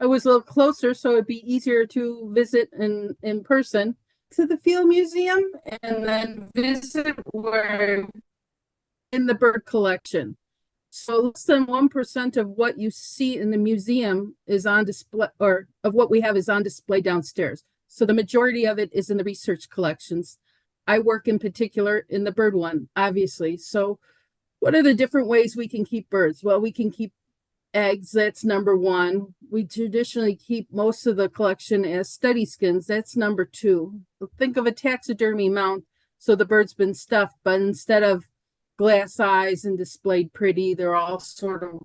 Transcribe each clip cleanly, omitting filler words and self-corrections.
I was a little closer, so it'd be easier to visit in person to the Field Museum and then visit where in the bird collection. So less than 1% of what you see in the museum is on display, or of what we have is on display downstairs. So the majority of it is in the research collections. I work in particular in the bird one, obviously. So what are the different ways we can keep birds? Well, we can keep eggs, that's number one. We traditionally keep most of the collection as study skins, that's number two. Think of a taxidermy mount. So the bird's been stuffed, but instead of glass eyes and displayed pretty, they're all sort of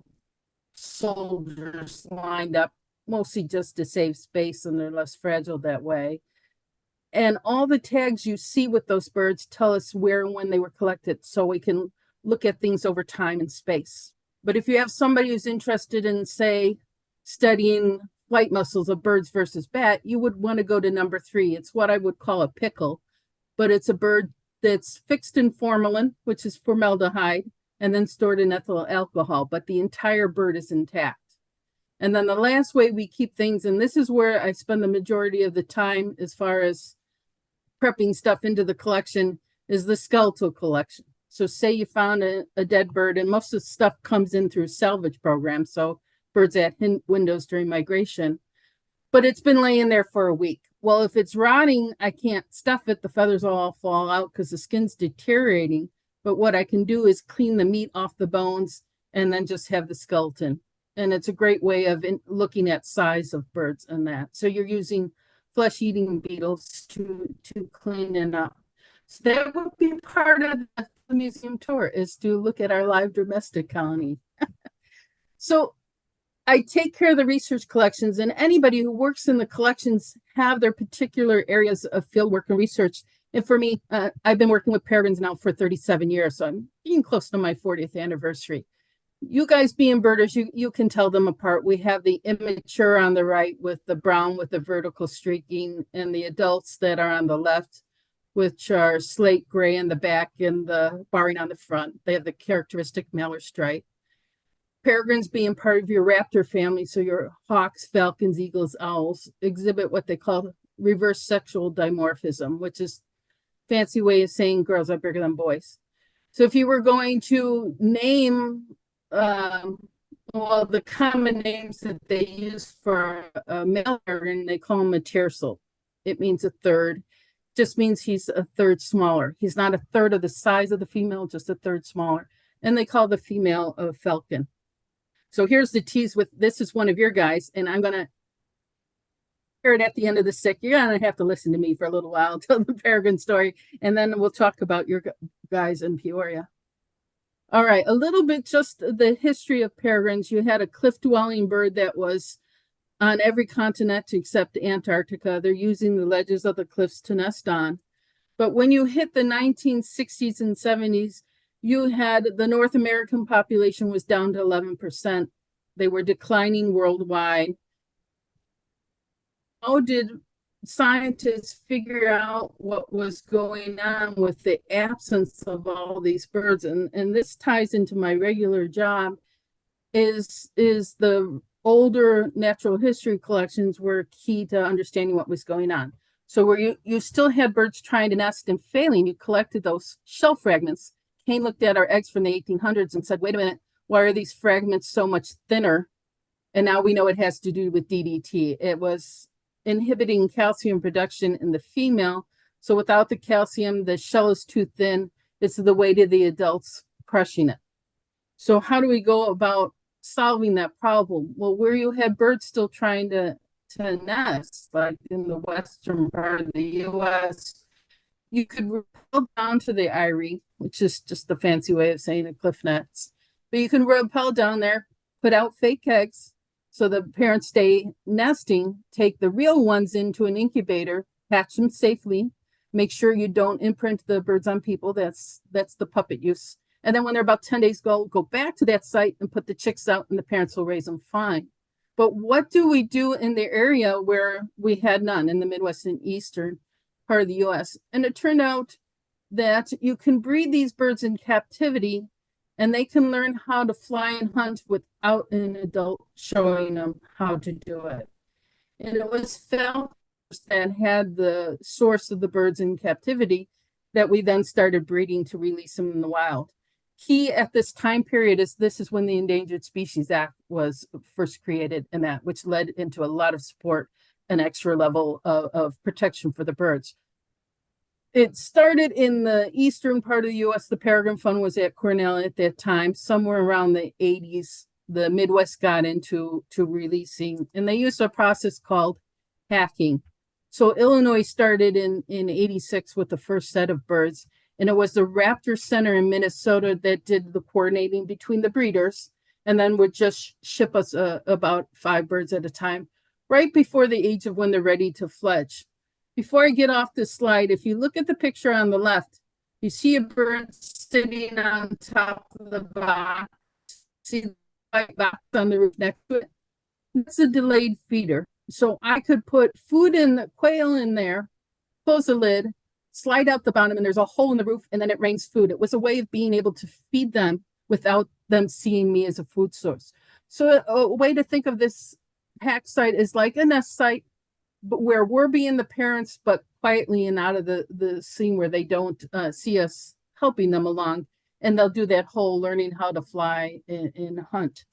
soldiers lined up, mostly just to save space, and they're less fragile that way. And all the tags you see with those birds tell us where and when they were collected, so we can look at things over time and space. But if you have somebody who's interested in, say, studying flight muscles of birds versus bat, you would want to go to number three. It's what I would call a pickle, but it's a bird that's fixed in formalin, which is formaldehyde, and then stored in ethyl alcohol, but the entire bird is intact. And then the last way we keep things, and this is where I spend the majority of the time as far as prepping stuff into the collection, is the skeletal collection. So say you found a dead bird, and most of the stuff comes in through salvage programs, so birds at windows during migration, but it's been laying there for a week. Well, if it's rotting, I can't stuff it. The feathers all fall out because the skin's deteriorating. But what I can do is clean the meat off the bones and then just have the skeleton. And it's a great way of looking at size of birds and that. So you're using flesh-eating beetles to clean it up. So that would be part of the museum tour, is to look at our live domestic colony. So I take care of the research collections, and anybody who works in the collections have their particular areas of fieldwork and research. And for me, I've been working with peregrines now for 37 years, so I'm being close to my 40th anniversary. You guys being birders, you can tell them apart. We have the immature on the right with the brown with the vertical streaking, and the adults that are on the left, which are slate gray in the back and the barring on the front. They have the characteristic mallard stripe. Peregrines, being part of your raptor family, so your hawks, falcons, eagles, owls, exhibit what they call reverse sexual dimorphism, which is a fancy way of saying girls are bigger than boys. So if you were going to name, well, the common names that they use for a male peregrine, they call him a tiercel. It means a third. Just means he's a third smaller. He's not a third of the size of the female, just a third smaller. And they call the female a falcon. So here's the tease with, this is one of your guys, and I'm going to hear it at the end of the stick. You're going to have to listen to me for a little while, tell the peregrine story, and then we'll talk about your guys in Peoria. All right, a little bit just the history of peregrines. You had a cliff-dwelling bird that was on every continent except Antarctica. They're using the ledges of the cliffs to nest on. But when you hit the 1960s and 70s, you had the North American population was down to 11%. They were declining worldwide. How did scientists figure out what was going on with the absence of all these birds? And this ties into my regular job, is the older natural history collections were key to understanding what was going on. So where you still had birds trying to nest and failing, you collected those shell fragments. Kane looked at our eggs from the 1800s and said, wait a minute, why are these fragments so much thinner? And now we know it has to do with DDT. It was inhibiting calcium production in the female. So without the calcium, the shell is too thin. It's the weight of the adults crushing it. So how do we go about solving that problem? Well, where you had birds still trying to nest, like in the western part of the U.S., you could rappel down to the eyrie, which is just the fancy way of saying a cliff nest. But you can rappel down there, put out fake eggs, so the parents stay nesting, take the real ones into an incubator, hatch them safely, make sure you don't imprint the birds on people. That's the puppet use. And then when they're about 10 days old, go back to that site and put the chicks out, and the parents will raise them fine. But what do we do in the area where we had none, in the Midwest and Eastern part of the U.S.? And it turned out that you can breed these birds in captivity, and they can learn how to fly and hunt without an adult showing them how to do it. And it was falcons that had the source of the birds in captivity that we then started breeding to release them in the wild. Key at this time period is this is when the Endangered Species Act was first created, and that which led into a lot of support and extra level of protection for the birds. It started in the eastern part of the U.S. The Peregrine Fund was at Cornell at that time. Somewhere around the 80s, the Midwest got into releasing, and they used a process called hacking. So Illinois started in 86 with the first set of birds, and it was the Raptor Center in Minnesota that did the coordinating between the breeders, and then would just ship us about 5 birds at a time, right before the age of when they're ready to fledge. Before I get off this slide, if you look at the picture on the left, you see a bird sitting on top of the box. See the white box on the roof next to it? That's a delayed feeder. So I could put food in the quail in there, close the lid, slide out the bottom, and there's a hole in the roof, and then it rains food. It was a way of being able to feed them without them seeing me as a food source. So a way to think of this hack site is like a nest site, but where we're being the parents, but quietly and out of the scene where they don't see us helping them along. And they'll do that whole learning how to fly and hunt.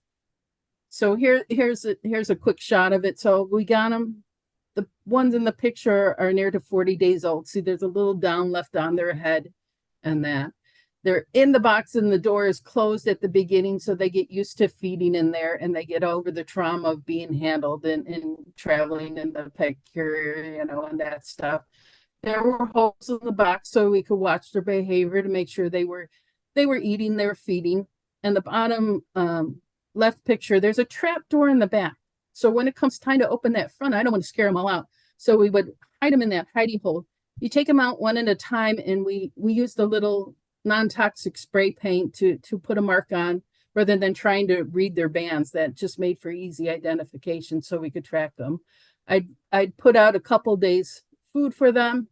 So here's a quick shot of it. So we got them. The ones in the picture are near to 40 days old. See, there's a little down left on their head and that. They're in the box and the door is closed at the beginning, so they get used to feeding in there and they get over the trauma of being handled and traveling in the pet carrier, and that stuff. There were holes in the box so we could watch their behavior to make sure they were eating, they were feeding. And the bottom left picture, there's a trap door in the back. So when it comes time to open that front, I don't want to scare them all out. So we would hide them in that hidey hole. You take them out one at a time, and we use the little non-toxic spray paint to put a mark on rather than trying to read their bands. That just made for easy identification so we could track them. I'd put out a couple days food for them.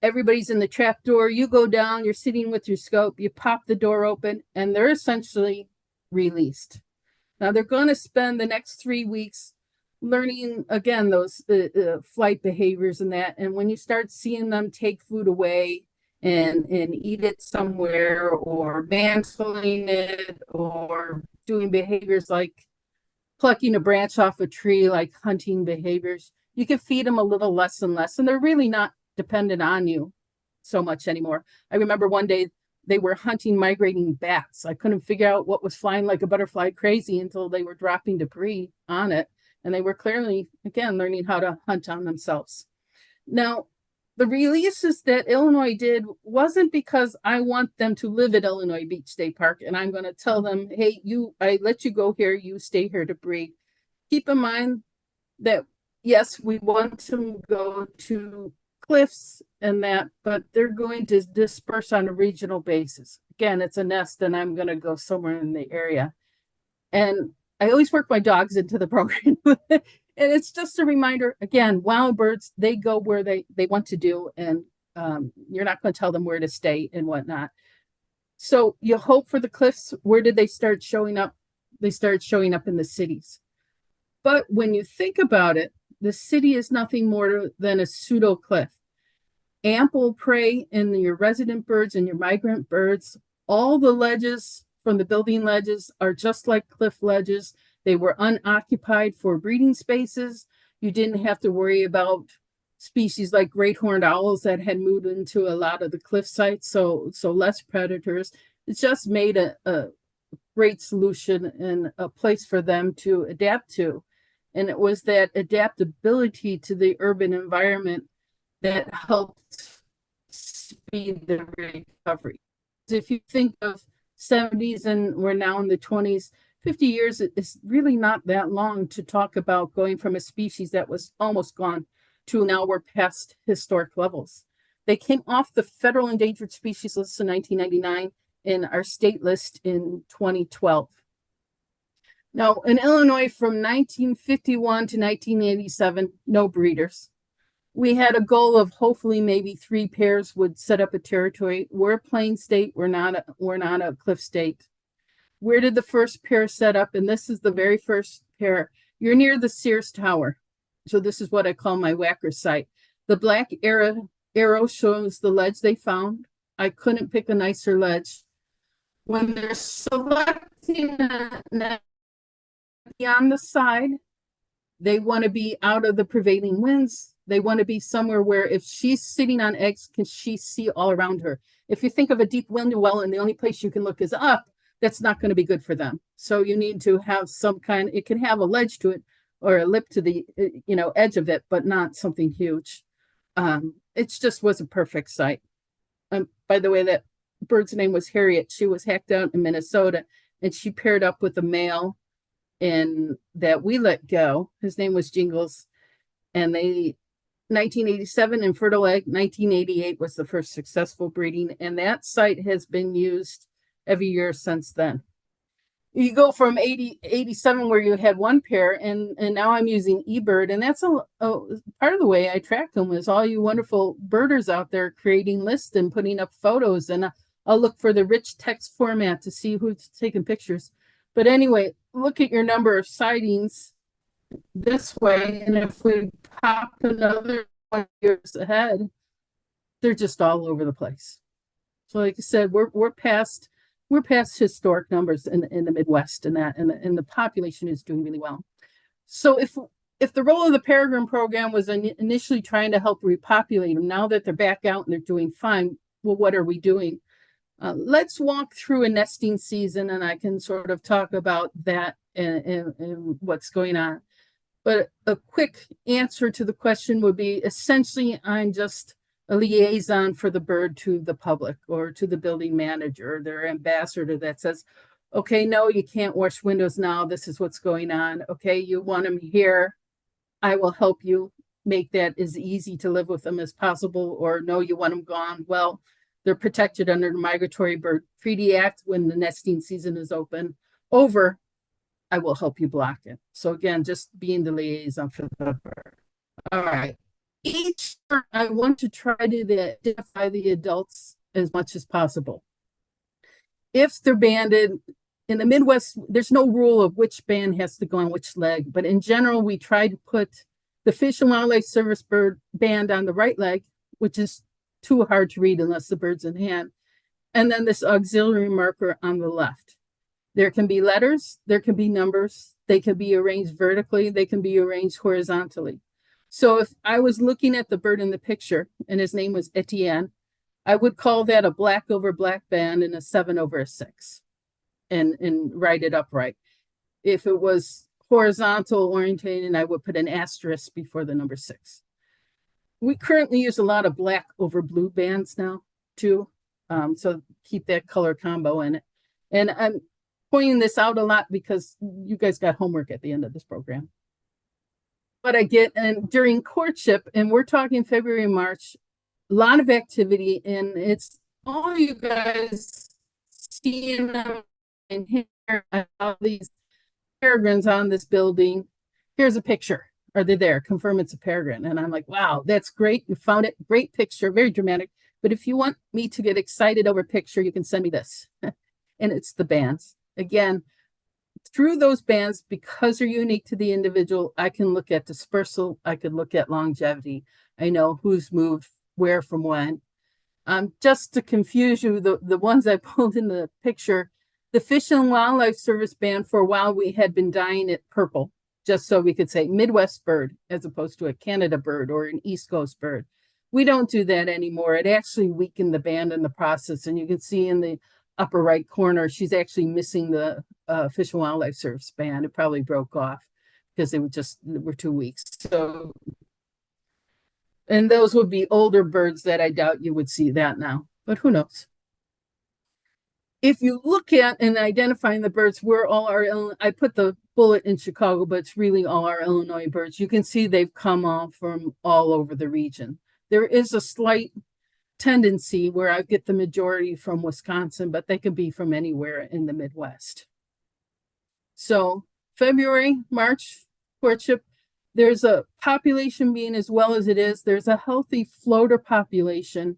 Everybody's in the trap door. You go down, you're sitting with your scope, you pop the door open, and they're essentially released. Now they're going to spend the next 3 weeks learning, again, those flight behaviors and that. And when you start seeing them take food away and eat it somewhere, or mantling it, or doing behaviors like plucking a branch off a tree, like hunting behaviors, you can feed them a little less and less, and they're really not dependent on you so much anymore. I remember one day they were hunting migrating bats. I couldn't figure out what was flying like a butterfly crazy until they were dropping debris on it, and they were clearly, again, learning how to hunt on themselves. Now, the releases that Illinois did wasn't because I want them to live at Illinois Beach State Park and I'm going to tell them, hey, I let you go here, you stay here to breed. Keep in mind that, yes, we want to go to cliffs and that, but they're going to disperse on a regional basis. Again, it's a nest, and I'm going to go somewhere in the area. And I always work my dogs into the program. And it's just a reminder, again, wild birds, they go where they want to do, and you're not going to tell them where to stay and whatnot. So you hope for the cliffs. Where did they start showing up? They started showing up in the cities. But when you think about it, the city is nothing more than a pseudo cliff. Ample prey in your resident birds and your migrant birds. All the ledges from the building ledges are just like cliff ledges. They were unoccupied for breeding spaces. You didn't have to worry about species like great horned owls that had moved into a lot of the cliff sites, so less predators. It just made a great solution and a place for them to adapt to. And it was that adaptability to the urban environment that helped speed the recovery. If you think of 70s and we're now in the 20s, 50 years is really not that long to talk about going from a species that was almost gone to now we're past historic levels. They came off the federal endangered species list in 1999 and our state list in 2012. Now, in Illinois from 1951 to 1987, no breeders. We had a goal of hopefully maybe 3 pairs would set up a territory. We're a plain state. We're not a cliff state. Where did the first pair set up? And this is the very first pair. You're near the Sears Tower. So this is what I call my whacker site. The black arrow shows the ledge they found. I couldn't pick a nicer ledge. When they're selecting a on the side, they want to be out of the prevailing winds. They want to be somewhere where if she's sitting on eggs, can she see all around her? If you think of a deep window well and the only place you can look is up, that's not going to be good for them. So you need to have some kind, it can have a ledge to it or a lip to the, edge of it, but not something huge. It just was a perfect site. By the way, that bird's name was Harriet. She was hacked out in Minnesota, and she paired up with a male and that we let go. His name was Jingles, and they 1987 infertile egg, 1988 was the first successful breeding, and that site has been used every year since then. You go from 87 where you had one pair, and now I'm using eBird, and that's a part of the way I track them is all you wonderful birders out there creating lists and putting up photos, and I'll look for the rich text format to see who's taking pictures. But anyway, look at your number of sightings this way, and if we pop another 20 years ahead, they're just all over the place. So like I said, we're past historic numbers in the Midwest, and the population is doing really well. So if the role of the Peregrine program was initially trying to help repopulate them, now that they're back out and they're doing fine, well, what are we doing? Let's walk through a nesting season, and I can sort of talk about that and what's going on. But a quick answer to the question would be essentially I'm just a liaison for the bird to the public or to the building manager, their ambassador that says, okay, no, you can't wash windows now. This is what's going on. Okay, you want them here. I will help you make that as easy to live with them as possible. Or no, you want them gone. Well, they're protected under the Migratory Bird Treaty Act. When the nesting season is over, I will help you block it. So again, just being the liaison for the bird. All right. Each year, I want to try to identify the adults as much as possible. If they're banded, in the Midwest, there's no rule of which band has to go on which leg, but in general, we try to put the Fish and Wildlife Service bird band on the right leg, which is too hard to read unless the bird's in hand, and then this auxiliary marker on the left. There can be letters, there can be numbers, they can be arranged vertically, they can be arranged horizontally. So if I was looking at the bird in the picture and his name was Etienne, I would call that a black over black band and a 7 over a 6 and write it upright. If it was horizontal orientated, I would put an asterisk before the number 6. We currently use a lot of black over blue bands now too. So keep that color combo in it. And I'm pointing this out a lot because you guys got homework at the end of this program. But I get, and during courtship, and we're talking February, March, a lot of activity, and it's all you guys seeing them and hearing all these peregrines on this building. Here's a picture. Are they there? Confirm it's a peregrine. And I'm like, wow, that's great. You found it. Great picture. Very dramatic. But if you want me to get excited over a picture, you can send me this. And it's the bands. Again, through those bands, because they're unique to the individual, I can look at dispersal. I could look at longevity. I know who's moved where from when. Just to confuse you, the ones I pulled in the picture, the Fish and Wildlife Service band, for a while we had been dyeing it purple, just so we could say Midwest bird as opposed to a Canada bird or an East Coast bird. We don't do that anymore. It actually weakened the band in the process. And you can see in the upper right corner, she's actually missing the Fish and Wildlife Service band. It probably broke off because they were too weak. So, and those would be older birds that I doubt you would see that now, but who knows? If you look at and identifying the birds, we're all our, I put the bullet in Chicago, but it's really all our Illinois birds. You can see they've come all from all over the region. There is a slight tendency where I get the majority from Wisconsin, but they can be from anywhere in the Midwest. So February, March, courtship, there's a population being as well as it is. There's a healthy floater population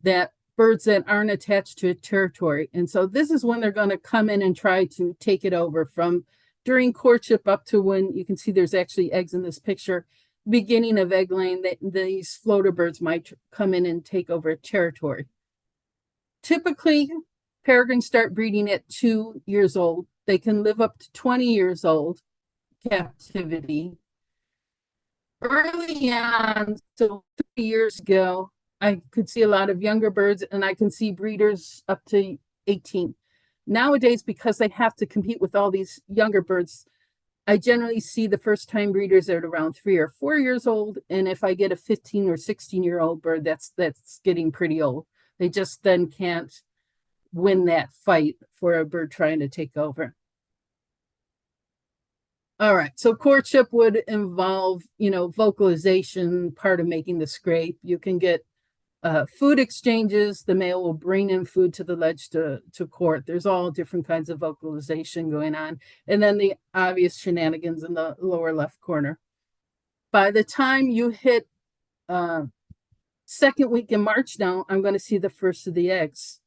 that birds that aren't attached to a territory. And so this is when they're going to come in and try to take it over from during courtship up to when you can see there's actually eggs in this picture, beginning of egg laying, that these floater birds might come in and take over a territory. Typically, peregrines start breeding at 2 years old. They can live up to 20 years old captivity. Early on, so 3 years ago, I could see a lot of younger birds, and I can see breeders up to 18. Nowadays, because they have to compete with all these younger birds, I generally see the first time breeders at around 3 or 4 years old. And if I get a 15 or 16-year-old bird, that's getting pretty old. They just then can't win that fight for a bird trying to take over. All right, so courtship would involve, vocalization, part of making the scrape. You can get food exchanges. The male will bring in food to the ledge to court. There's all different kinds of vocalization going on. And then the obvious shenanigans in the lower left corner. By the time you hit second week in March now, I'm going to see the first of the eggs.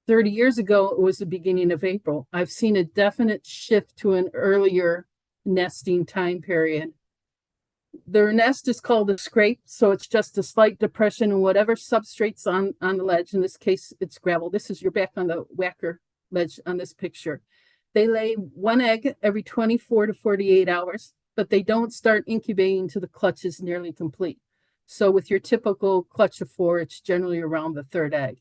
30 years ago, it was the beginning of April. I've seen a definite shift to an earlier nesting time period. Their nest is called a scrape, so it's just a slight depression in whatever substrate's on the ledge. In this case, it's gravel. This is your back on the whacker ledge on this picture. They lay one egg every 24 to 48 hours, but they don't start incubating until the clutch is nearly complete. So with your typical clutch of 4, it's generally around the 3rd egg.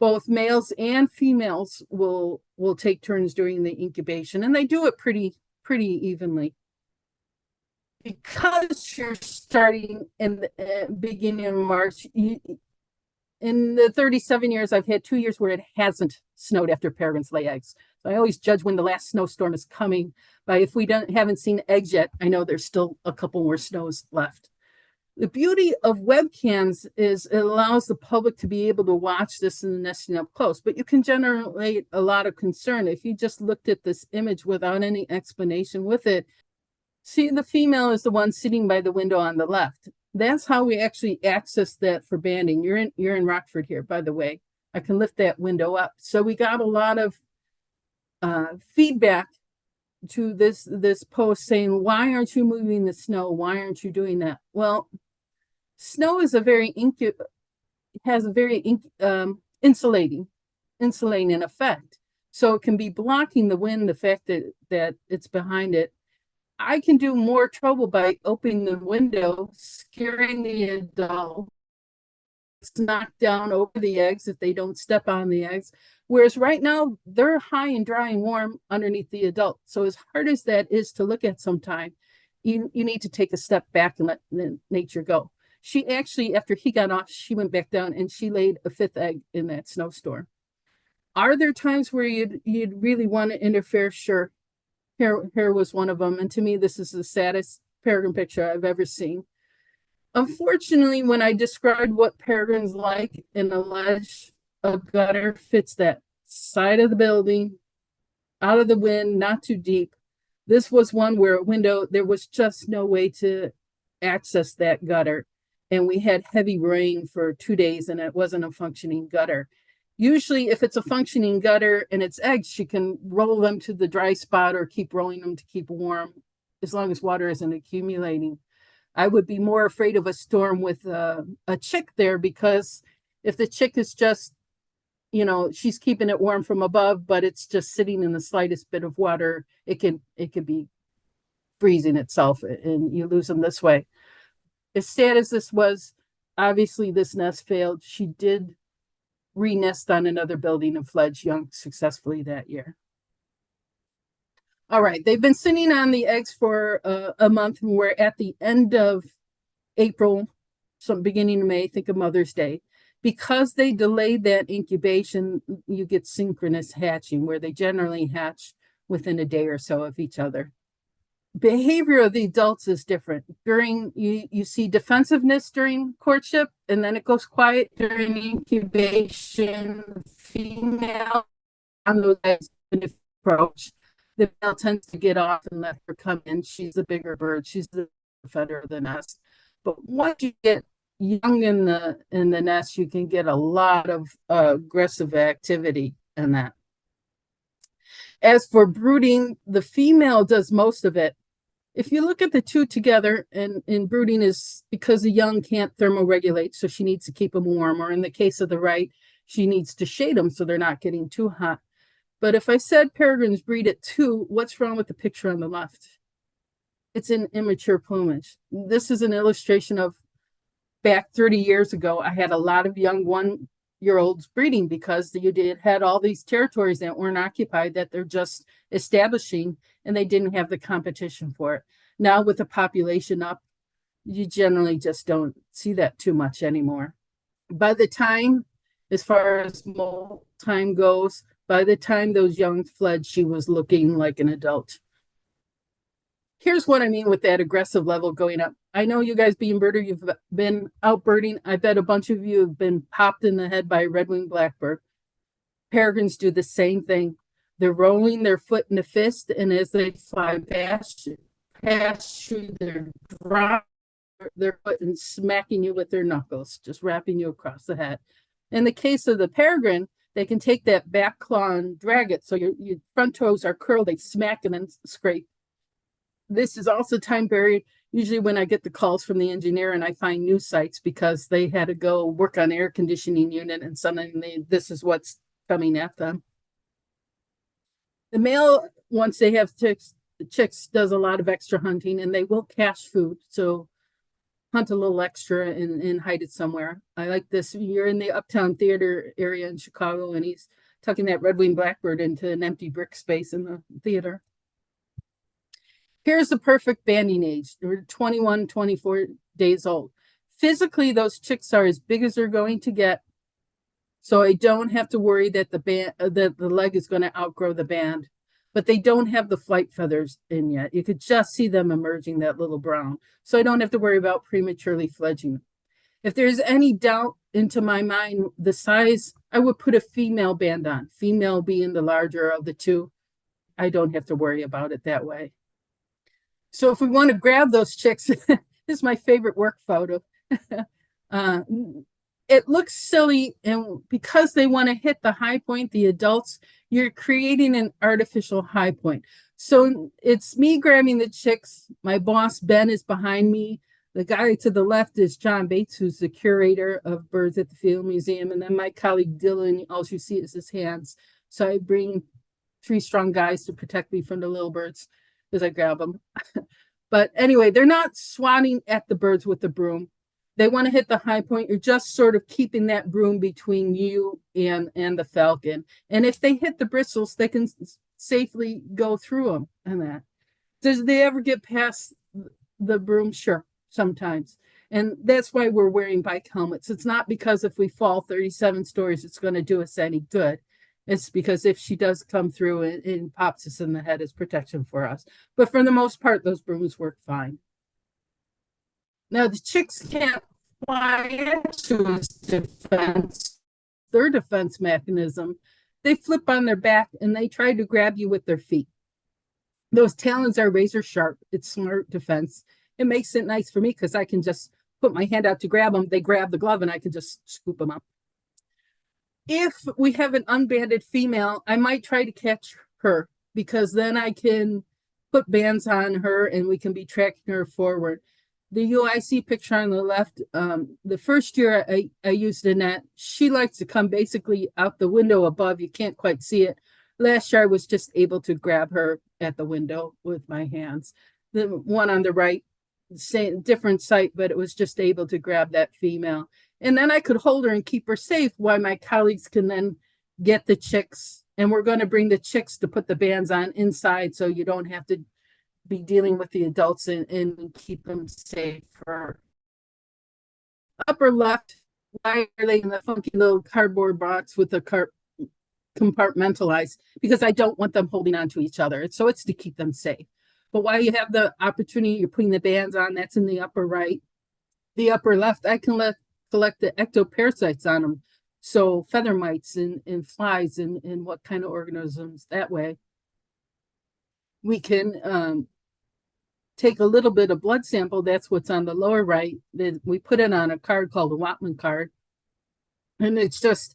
Both males and females will take turns during the incubation, and they do it pretty evenly. Because you're starting in the beginning of March, in the 37 years, I've had 2 years where it hasn't snowed after peregrines lay eggs. So I always judge when the last snowstorm is coming. But if we haven't seen eggs yet, I know there's still a couple more snows left. The beauty of webcams is it allows the public to be able to watch this in the nesting up close, but you can generate a lot of concern if you just looked at this image without any explanation with it. See, the female is the one sitting by the window on the left. That's how we actually access that for banding. You're in Rockford here, by the way. I can lift that window up. So we got a lot of feedback to this post saying, why aren't you moving the snow? Why aren't you doing that? Well, snow is has a very insulating effect. So it can be blocking the wind, the fact that it's behind it. I can do more trouble by opening the window, scaring the adult, knock down over the eggs if they don't step on the eggs. Whereas right now, they're high and dry and warm underneath the adult. So as hard as that is to look at sometime, you need to take a step back and let nature go. She actually, after he got off, she went back down and she laid a 5th egg in that snowstorm. Are there times where you'd really want to interfere? Sure. Here was one of them. And to me, this is the saddest peregrine picture I've ever seen. Unfortunately, when I described what peregrines like in a ledge, a gutter fits that side of the building, out of the wind, not too deep. This was one where a window, there was just no way to access that gutter. And we had heavy rain for 2 days and it wasn't a functioning gutter. Usually if it's a functioning gutter and it's eggs, she can roll them to the dry spot or keep rolling them to keep warm as long as water isn't accumulating. I would be more afraid of a storm with a chick there, because if the chick is just, she's keeping it warm from above, but it's just sitting in the slightest bit of water, it could be freezing itself and you lose them this way. As sad as this was, obviously this nest failed. She did re-nest on another building and fledged young successfully that year. All right, they've been sitting on the eggs for a month, and we're at the end of April, some beginning of May, think of Mother's Day. Because they delayed that incubation, you get synchronous hatching, where they generally hatch within a day or so of each other. Behavior of the adults is different. You see defensiveness during courtship, and then it goes quiet during incubation. Female on those eggs approach. The male tends to get off and let her come in. She's the bigger bird. She's the defender of the nest. But once you get young in the nest, you can get a lot of aggressive activity in that. As for brooding, the female does most of it. If you look at the two together, and in brooding is because the young can't thermoregulate, so she needs to keep them warm, or in the case of the right, she needs to shade them so they're not getting too hot. But if I said peregrines breed at 2, what's wrong with the picture on the left? It's in immature plumage. This is an illustration of back 30 years ago. I had a lot of young 1-year-olds breeding because you had all these territories that weren't occupied that they're just establishing, and they didn't have the competition for it. Now with the population up, you generally just don't see that too much anymore. By the time, as far as molt time goes, by the time those young fled, she was looking like an adult. Here's what I mean with that aggressive level going up. I know you guys being birder, you've been out birding. I bet a bunch of you have been popped in the head by a red-winged blackbird. Peregrines do the same thing. They're rolling their foot in a fist, and as they fly past you, they're dropping their foot and smacking you with their knuckles, just wrapping you across the head. In the case of the peregrine, they can take that back claw and drag it, so your front toes are curled, they smack and then scrape. This is also time buried, usually when I get the calls from the engineer and I find new sites because they had to go work on air conditioning unit, and suddenly this is what's coming at them. The male, once they have chicks, the chicks does a lot of extra hunting, and they will cache food. So hunt a little extra and hide it somewhere. I like this. You're in the Uptown Theater area in Chicago, and he's tucking that red-winged blackbird into an empty brick space in the theater. Here's the perfect banding age. They're 21, 24 days old. Physically, those chicks are as big as they're going to get. So I don't have to worry that the leg is going to outgrow the band, but they don't have the flight feathers in yet. You could just see them emerging, that little brown. So I don't have to worry about prematurely fledging. If there's any doubt into my mind, the size, I would put a female band on, female being the larger of the two. I don't have to worry about it that way. So if we want to grab those chicks, this is my favorite work photo. It looks silly, and because they want to hit the high point, the adults, you're creating an artificial high point. So it's me grabbing the chicks. My boss, Ben, is behind me. The guy to the left is John Bates, who's the curator of birds at the Field Museum. And then my colleague, Dylan, all you see is his hands. So I bring 3 strong guys to protect me from the little birds as I grab them. But anyway, they're not swatting at the birds with the broom. They want to hit the high point. You're just sort of keeping that broom between you and the falcon. And if they hit the bristles, they can safely go through them and that. Does they ever get past the broom? Sure, sometimes. And that's why we're wearing bike helmets. It's not because if we fall 37 stories, it's going to do us any good. It's because if she does come through and pops us in the head, it's protection for us. But for the most part, those brooms work fine. Now, the chicks can't fly into his defense, their defense mechanism. They flip on their back and they try to grab you with their feet. Those talons are razor sharp. It's smart defense. It makes it nice for me because I can just put my hand out to grab them. They grab the glove and I can just scoop them up. If we have an unbanded female, I might try to catch her because then I can put bands on her and we can be tracking her forward. The UIC picture on the left, the first year I used a net, she likes to come basically out the window above. You can't quite see it. Last year I was just able to grab her at the window with my hands. The one on the right, same different site, but it was just able to grab that female. And then I could hold her and keep her safe while my colleagues can then get the chicks. And we're going to bring the chicks to put the bands on inside so you don't have to be dealing with the adults and keep them safe. For upper left, why are they in the funky little cardboard box with the compartmentalized? Because I don't want them holding on to each other. So it's to keep them safe. But while you have the opportunity, you're putting the bands on, that's in the upper right. The upper left, I can collect the ectoparasites on them. So feather mites and flies and what kind of organisms that way. We can take a little bit of blood sample. That's what's on the lower right. Then we put it on a card called a Watman card. And it's just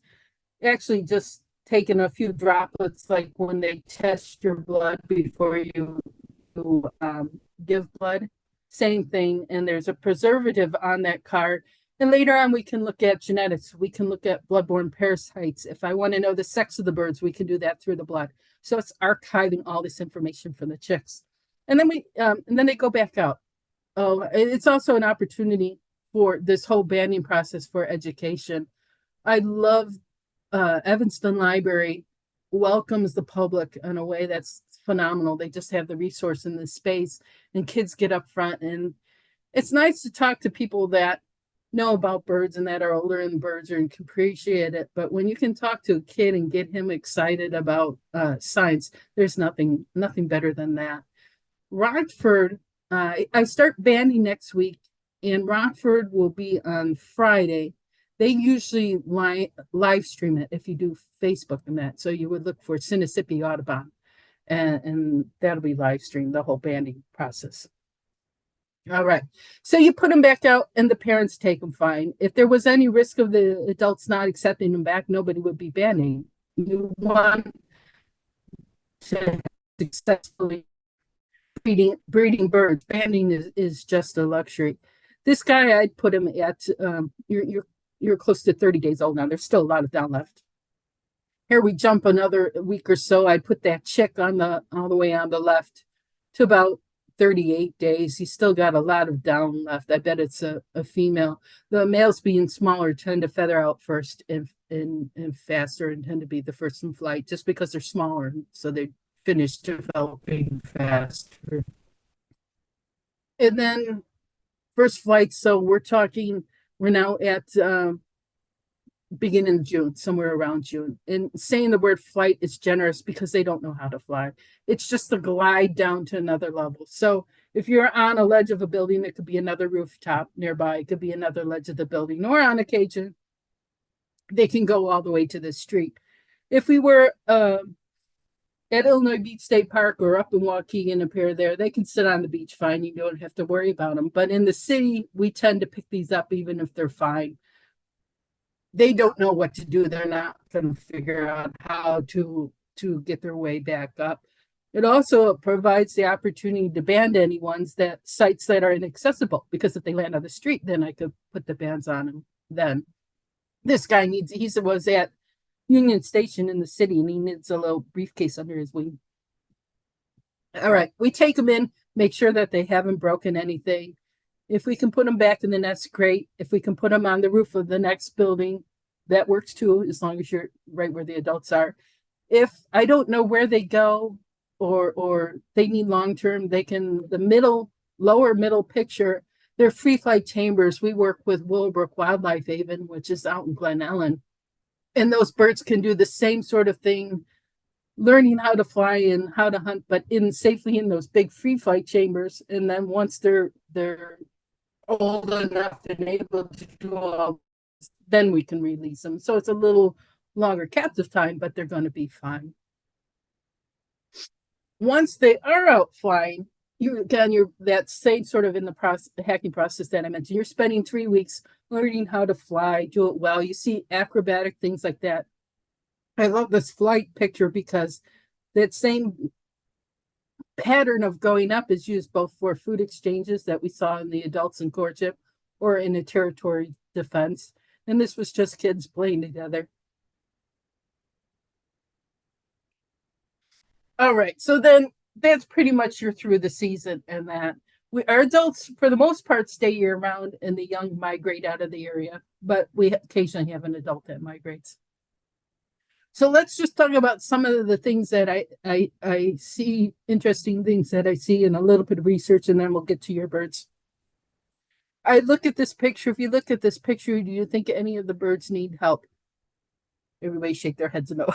actually just taking a few droplets, like when they test your blood before you give blood. Same thing. And there's a preservative on that card. And later on, we can look at genetics. We can look at bloodborne parasites. If I want to know the sex of the birds, we can do that through the blood. So it's archiving all this information from the chicks. And then they go back out. Oh, it's also an opportunity for this whole banding process for education. I love Evanston Library welcomes the public in a way that's phenomenal. They just have the resource and the space, and kids get up front. And it's nice to talk to people that know about birds and that are older in birds and can appreciate it. But when you can talk to a kid and get him excited about science, there's nothing better than that. Rockford, I start banding next week, and Rockford will be on Friday. They usually live stream it if you do Facebook and that. So you would look for Chicago Audubon, and that'll be live streamed, the whole banding process. All right. So you put them back out, and the parents take them fine. If there was any risk of the adults not accepting them back, nobody would be banding. You want to successfully breeding birds. Banding is just a luxury. This guy, I'd put him at you're close to 30 days old now. There's still a lot of down left. Here we jump another week or so. I'd put that chick on all the way on the left to about 38 days. He's still got a lot of down left. I bet it's a female. The males being smaller tend to feather out first and faster and tend to be the first in flight just because they're smaller. So they finish developing faster. And then first flight. So we're now at beginning of June, somewhere around June. And saying the word flight is generous because they don't know how to fly. It's just a glide down to another level. So if you're on a ledge of a building, it could be another rooftop nearby. It could be another ledge of the building, or on occasion, they can go all the way to the street. If we were at Illinois Beach State Park or up in Waukegan, a pair there, they can sit on the beach fine. You don't have to worry about them. But in the city, we tend to pick these up even if they're fine. They don't know what to do. They're not going to figure out how to get their way back up. It also provides the opportunity to band sites that are inaccessible, because if they land on the street, then I could put the bands on them. Then this guy he was at Union Station in the city, and he needs a little briefcase under his wing. All right, we take them in, make sure that they haven't broken anything. If we can put them back in the nest, great. If we can put them on the roof of the next building, that works too, as long as you're right where the adults are. If I don't know where they go or they need long-term, the lower middle picture, they're free flight chambers. We work with Willowbrook Wildlife Haven, which is out in Glen Ellen. And those birds can do the same sort of thing, learning how to fly and how to hunt, but safely in those big free flight chambers. And then once they're old enough and able to do all, then we can release them. So it's a little longer captive time, but they're going to be fine. Once they are out flying, you're that same sort of in the hacking process that I mentioned. You're spending 3 weeks learning how to fly, do it well. You see acrobatic things like that. I love this flight picture because that same pattern of going up is used both for food exchanges that we saw in the adults in courtship or in a territory defense. And this was just kids playing together. All right, so then that's pretty much you're through the season, and that our adults, for the most part, stay year round, and the young migrate out of the area, but we occasionally have an adult that migrates. So let's just talk about some of the things that I see, interesting things that I see in a little bit of research, and then we'll get to your birds. I look at this picture. If you look at this picture, do you think any of the birds need help? Everybody shake their heads no.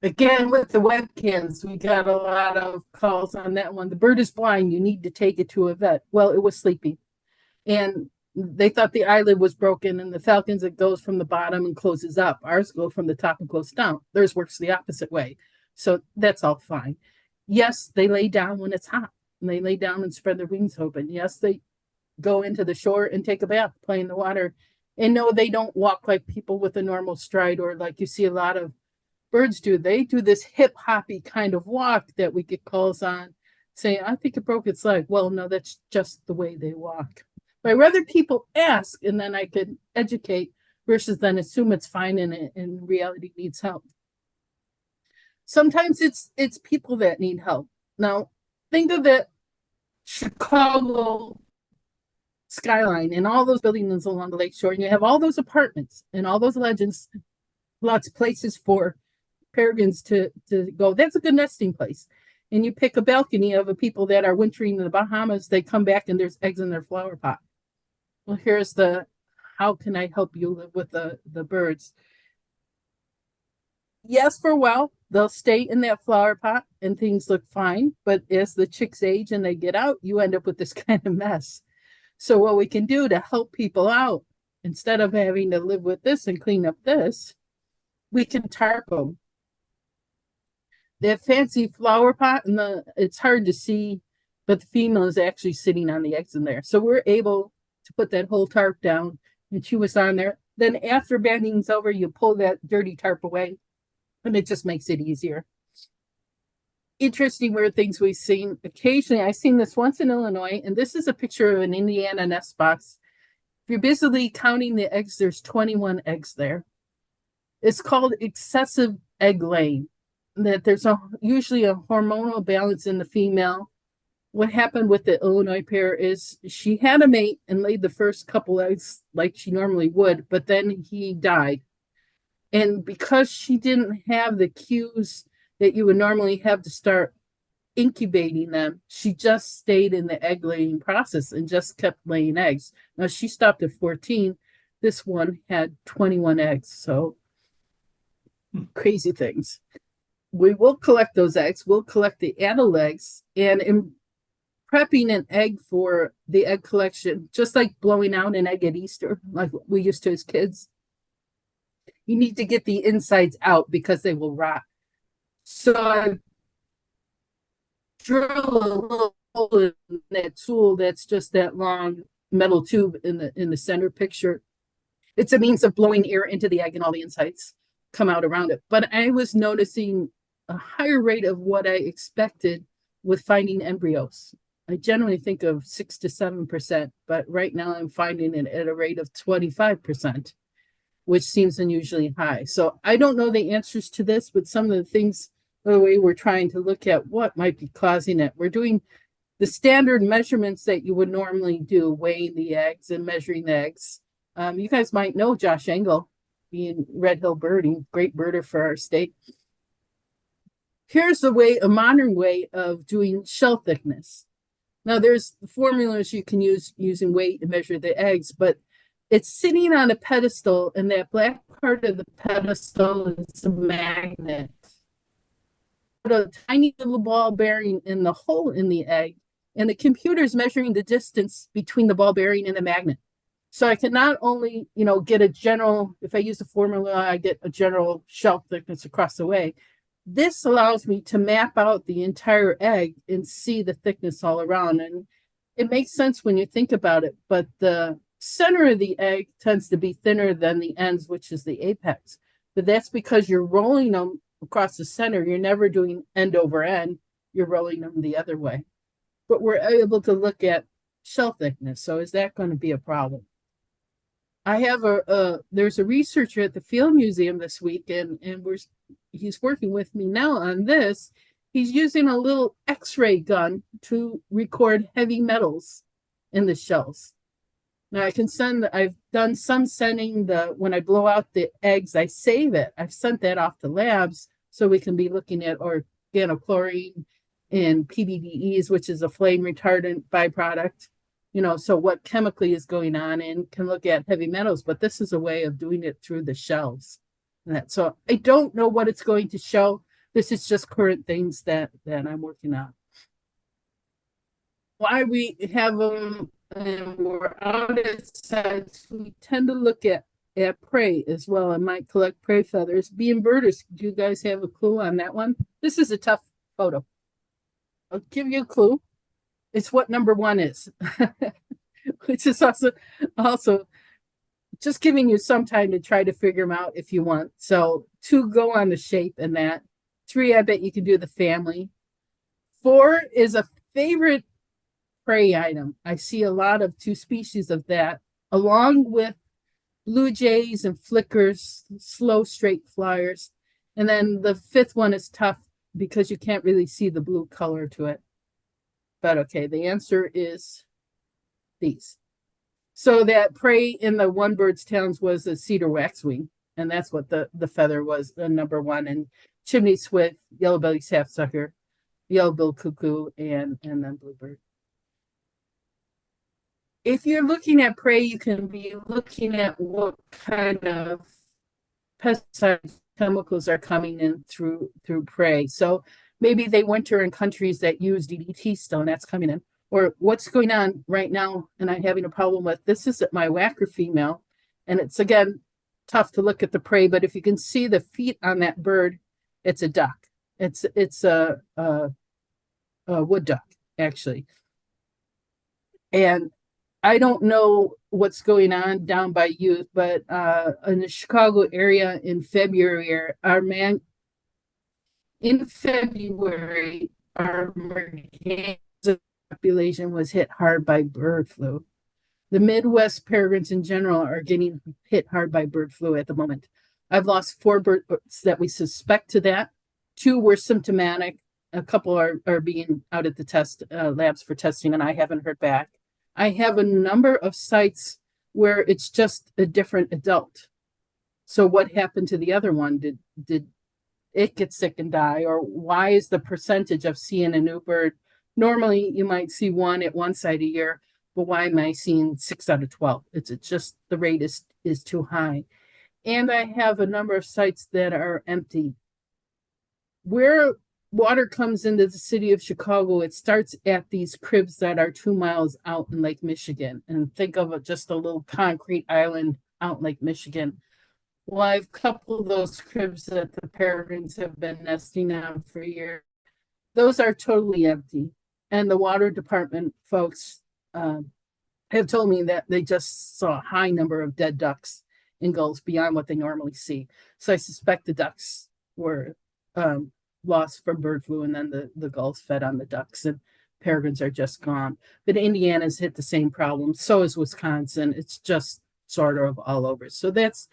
Again, with the webcams, we got a lot of calls on that one. The bird is blind. You need to take it to a vet. Well, it was sleeping. And they thought the eyelid was broken, and the falcons, it goes from the bottom and closes up. Ours go from the top and close down. Theirs works the opposite way. So that's all fine. Yes, they lay down when it's hot. and they lay down and spread their wings open. Yes, they go into the shore and take a bath, play in the water. And no, they don't walk like people with a normal stride, or like you see a lot of birds do. They do this hip hoppy kind of walk that we get calls on saying, I think it broke its leg. Well, no, that's just the way they walk. But I'd rather people ask and then I could educate versus then assume it's fine and in reality needs help. Sometimes it's people that need help. Now, think of it, Chicago skyline and all those buildings along the lakeshore, and you have all those apartments and all those legends, lots of places for peregrines to go. That's a good nesting place. And you pick a balcony of the people that are wintering in the Bahamas, they come back and there's eggs in their flower pot. Well, here's the, how can I help you live with the birds? Yes, for a while, they'll stay in that flower pot and things look fine. But as the chicks age and they get out, you end up with this kind of mess. So what we can do to help people out, instead of having to live with this and clean up this, we can tarp them. That fancy flower pot, and it's hard to see, but the female is actually sitting on the eggs in there. So we're able to put that whole tarp down, and she was on there. Then after bedding's over, you pull that dirty tarp away, and it just makes it easier. Interesting weird things we've seen. Occasionally, I've seen this once in Illinois, and this is a picture of an Indiana nest box. If you're busily counting the eggs, there's 21 eggs there. It's called excessive egg laying. That there's usually a hormonal balance in the female. What happened with the Illinois pair is she had a mate and laid the first couple eggs like she normally would, but then he died. And because she didn't have the cues that you would normally have to start incubating them, she just stayed in the egg laying process and just kept laying eggs. Now she stopped at 14. This one had 21 eggs. So crazy things. We will collect those eggs. We'll collect the adult eggs. And in prepping an egg for the egg collection, just like blowing out an egg at Easter, like we used to as kids, you need to get the insides out because they will rot. So I drill a little hole in that tool that's just that long metal tube in the center picture. It's a means of blowing air into the egg and all the insides come out around it. But I was noticing a higher rate of what I expected with finding embryos. I generally think of 6 to 7%, but right now I'm finding it at a rate of 25%, which seems unusually high. So I don't know the answers to this, but some of the things, the way we're trying to look at what might be causing it. We're doing the standard measurements that you would normally do, weighing the eggs and measuring the eggs. You guys might know Josh Engel, being Red Hill birding, great birder for our state. Here's a modern way of doing shell thickness. Now there's formulas you can use using weight to measure the eggs, but it's sitting on a pedestal, and that black part of the pedestal is a magnet. Put a tiny little ball bearing in the hole in the egg, and the computer is measuring the distance between the ball bearing and the magnet. So I can not only, get a general, if I use the formula, I get a general shell thickness across the way. This allows me to map out the entire egg and see the thickness all around. And it makes sense when you think about it, but the center of the egg tends to be thinner than the ends, which is the apex. But that's because you're rolling them across the center. You're never doing end over end. You're rolling them the other way. But we're able to look at shell thickness. So is that going to be a problem? I have there's a researcher at the Field Museum this week, and he's working with me now on this. He's using a little X-ray gun to record heavy metals in the shells. Now I've done some sending when I blow out the eggs, I save it. I've sent that off to labs so we can be looking at organochlorine and PBDEs, which is a flame retardant byproduct. So what chemically is going on, and can look at heavy metals, but this is a way of doing it through the shells. So I don't know what it's going to show. This is just current things that I'm working on. Why we have them and we're out at sites, we tend to look at prey as well. I might collect prey feathers. Being birders, do you guys have a clue on that one? This is a tough photo. I'll give you a clue. It's what number one is, which is also just giving you some time to try to figure them out if you want. So 2 go on the shape and that. 3, I bet you can do the family. 4 is a favorite prey item. I see a lot of 2 species of that, along with blue jays and flickers, slow straight flyers. And then the 5th one is tough because you can't really see the blue color to it. But okay, the answer is these. So that prey in the one bird's talons was a cedar waxwing, and that's what the feather was, the number 1. And chimney swift, yellow-bellied sapsucker, yellow-billed cuckoo, and then bluebird. If you're looking at prey, you can be looking at what kind of pesticides, chemicals are coming in through prey. So maybe they winter in countries that use DDT stone, that's coming in. Or what's going on right now, and I'm having a problem with, this is my whacker female, and it's, again, tough to look at the prey, but if you can see the feet on that bird, it's a duck. It's a wood duck, actually. And I don't know what's going on down by you, but in the Chicago area in February, our population was hit hard by bird flu. The Midwest peregrines in general are getting hit hard by bird flu at the moment. I've lost 4 birds that we suspect to that. 2 were symptomatic. A couple are being out at the test labs for testing, and I haven't heard back. I have a number of sites where it's just a different adult. So what happened to the other one? Did it get sick and die? Or why is the percentage of seeing a new bird? Normally you might see 1 at one site a year, but why am I seeing 6 out of 12? It's just the rate is too high. And I have a number of sites that are empty. Where water comes into the city of Chicago, it starts at these cribs that are 2 miles out in Lake Michigan. And think of it, just a little concrete island out in Lake Michigan. Well, I've coupled those cribs that the peregrines have been nesting on for years. Those are totally empty. And the water department folks have told me that they just saw a high number of dead ducks and gulls beyond what they normally see. So I suspect the ducks were lost from bird flu, and then the gulls fed on the ducks, and peregrines are just gone. But Indiana's hit the same problem. So is Wisconsin. It's just sort of all over. So that's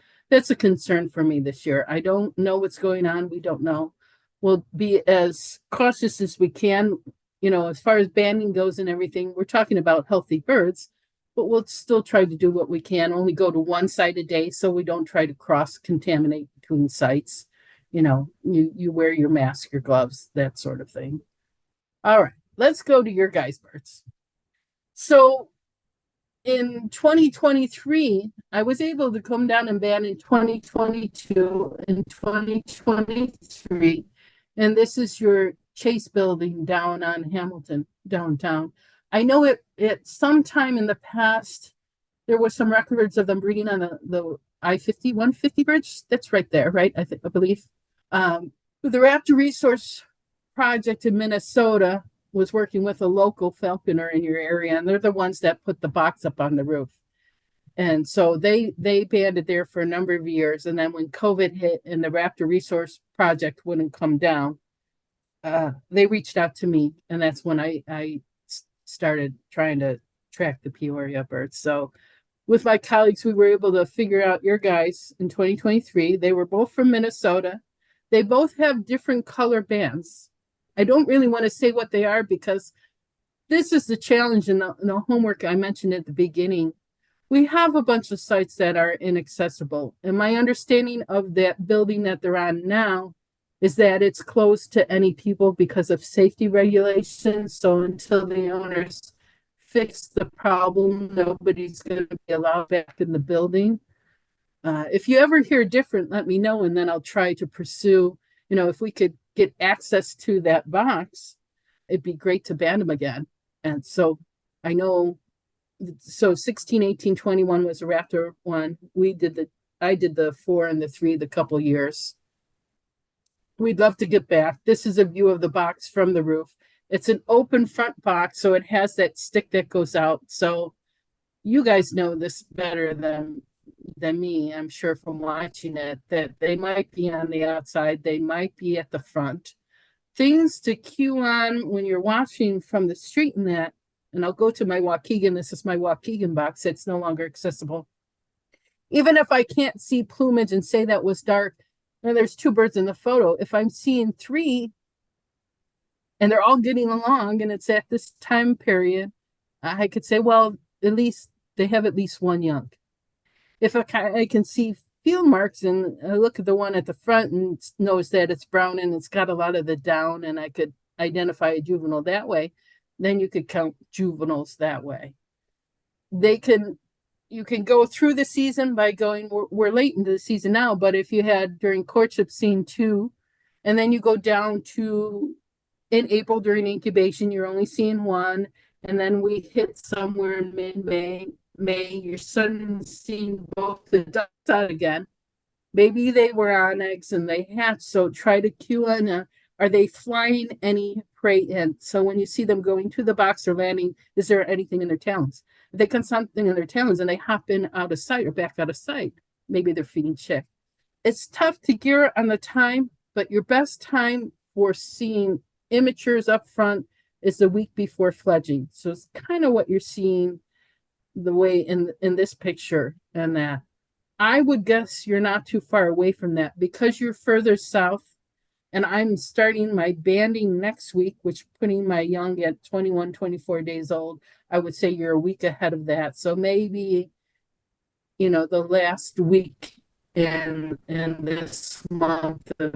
a concern for me this year. I don't know what's going on. We don't know. We'll be as cautious as we can, as far as banding goes and everything. We're talking about healthy birds, but we'll still try to do what we can. Only go to one site a day, so we don't try to cross-contaminate between sites. You wear your mask, your gloves, that sort of thing. All right, let's go to your guys' birds. So in 2023, I was able to come down and band in 2022 and 2023. And this is your Chase building down on Hamilton, downtown. I know it sometime in the past, there was some records of them breeding on the I-50, 150 bridge. That's right there, right? I believe. The Raptor Resource Project in Minnesota was working with a local falconer in your area, and they're the ones that put the box up on the roof. And so they banded there for a number of years. And then when COVID hit and the Raptor Resource Project wouldn't come down, they reached out to me, and that's when I started trying to track the Peoria birds. So with my colleagues, we were able to figure out your guys in 2023. They were both from Minnesota. They both have different color bands. I don't really want to say what they are because this is the challenge in the homework I mentioned at the beginning. We have a bunch of sites that are inaccessible. And my understanding of that building that they're on now is that it's closed to any people because of safety regulations. So until the owners fix the problem, nobody's going to be allowed back in the building. If you ever hear different, let me know, and then I'll try to pursue, if we could get access to that box, it'd be great to band them again. And so I know, so 16, 18, 21 was a Raptor one. I did the 4 and the 3 the couple years. We'd love to get back. This is a view of the box from the roof. It's an open front box, so it has that stick that goes out. So you guys know this better than me, I'm sure, from watching it, that they might be on the outside, they might be at the front. Things to cue on when you're watching from the street and that, and I'll go to my Waukegan. This is my Waukegan box. It's no longer accessible. Even if I can't see plumage and say that was dark, and there's two birds in the photo, if I'm seeing three and they're all getting along and it's at this time period, I could say, well, at least they have at least one young. If I can see field marks and I look at the one at the front and knows that it's brown and it's got a lot of the down, and I could identify a juvenile that way, then you could count juveniles that way. You can go through the season by going, we're late into the season now, but if you had during courtship seen two, and then you go down to in April during incubation, you're only seeing one, and then we hit somewhere in mid-May, you're suddenly seeing both the ducks out again. Maybe they were on eggs and they hatched, so try to cue on, are they flying any prey in? So when you see them going to the box or landing, is there anything in their talons? If they got something in their talons and they hop in out of sight or back out of sight, maybe they're feeding chick. It's tough to gear on the time, but your best time for seeing immatures up front is the week before fledging. So it's kind of what you're seeing the way in this picture, and that I would guess you're not too far away from that because you're further south. And I'm starting my banding next week, which putting my young at 21, 24 days old, I would say you're a week ahead of that. So maybe, the last week in this month of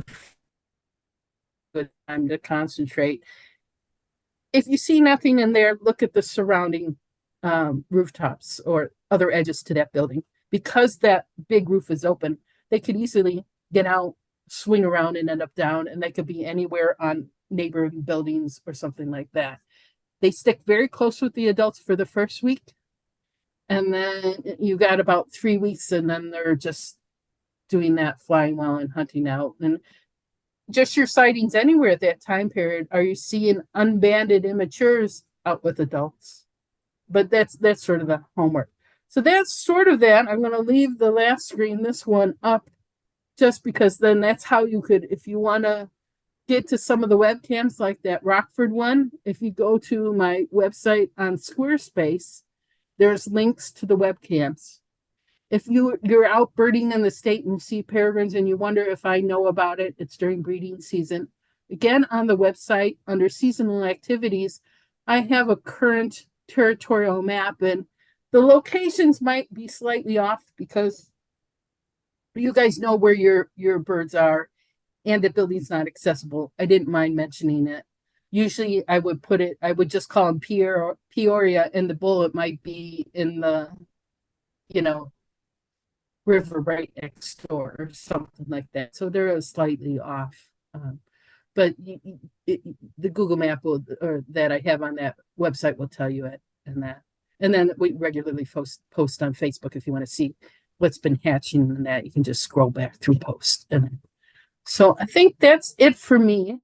good time to concentrate. If you see nothing in there, look at the surrounding rooftops or other edges to that building. Because that big roof is open, they could easily get out, swing around, and end up down, and they could be anywhere on neighboring buildings or something like that. They stick very close with the adults for the first week, and then you got about 3 weeks, and then they're just doing that flying well and hunting out. And just your sightings anywhere at that time period, are you seeing unbanded immatures out with adults? But that's sort of the homework. So that's sort of that. I'm going to leave the last screen, this one, up, just because then that's how you could, if you want to get to some of the webcams like that Rockford one, if you go to my website on Squarespace, there's links to the webcams. If you're out birding in the state and you see peregrines and you wonder if I know about it, it's during breeding season. Again, on the website under seasonal activities, I have a current territorial map, and the locations might be slightly off because you guys know where your birds are and the building's not accessible. I didn't mind mentioning it. Usually I would just call them Peoria, and the bullet might be in the, river right next door or something like that. So they're slightly off. But the Google map that I have on that website will tell you it and that. And then we regularly post on Facebook if you want to see what's been hatching and that. You can just scroll back through posts. So I think that's it for me.